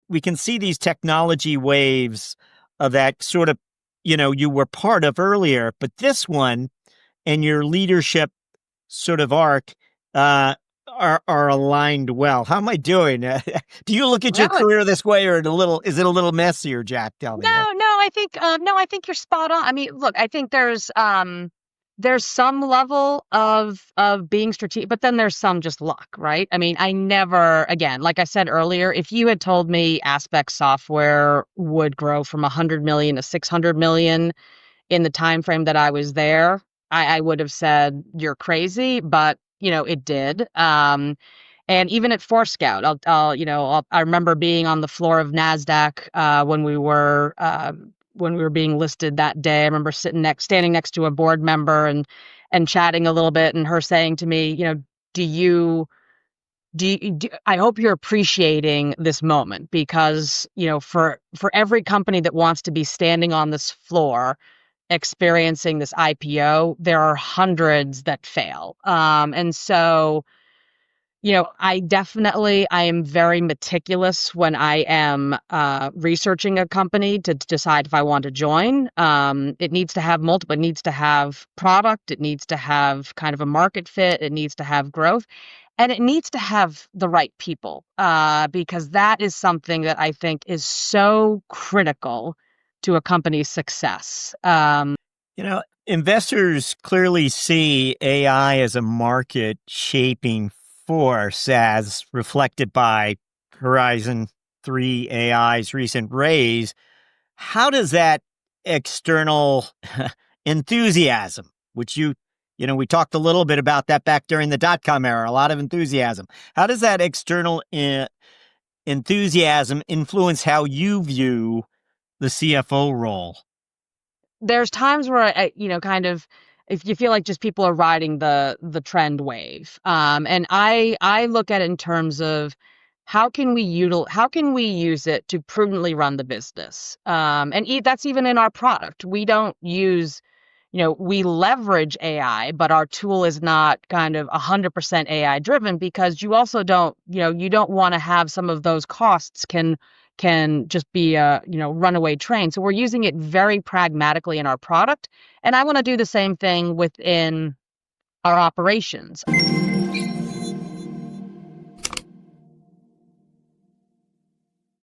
we can see these technology waves that sort of, you were part of earlier, but this one and your leadership sort of arc are aligned well. How am I doing? Do you look at your No, career this way, or is it a little messier, Jack? Tell me. I think you're spot on. I mean, look, I think there's some level of being strategic, but then there's some just luck, right? I mean, I never, again, like I said earlier, if you had told me Aspect Software would grow from 100 million to 600 million in the time frame that I was there, I would have said you're crazy, but it did. And even at ForeScout, I remember being on the floor of NASDAQ when we were being listed that day. I remember standing next to a board member and chatting a little bit, and her saying to me, do you I hope you're appreciating this moment, because for every company that wants to be standing on this floor experiencing this IPO, there are hundreds that fail. And so I am very meticulous when I am researching a company to decide if I want to join. It needs to have multiple. It needs to have product. It needs to have kind of a market fit. It needs to have growth, and it needs to have the right people, because that is something that I think is so critical to a company's success. Investors clearly see AI as a market shaping force, as reflected by Horizon 3 AI's recent raise. How does that external enthusiasm, which we talked a little bit about that back during the dot-com era, a lot of enthusiasm. How does that external enthusiasm influence how you view the CFO role? There's times where kind of, if you feel like just people are riding the trend wave, and I look at it in terms of how can we use it to prudently run the business, and that's even in our product. We don't use, we leverage AI, but our tool is not kind of 100% AI driven, because you also don't you don't want to have some of those costs can just be a runaway train. So we're using it very pragmatically in our product, and I want to do the same thing within our operations.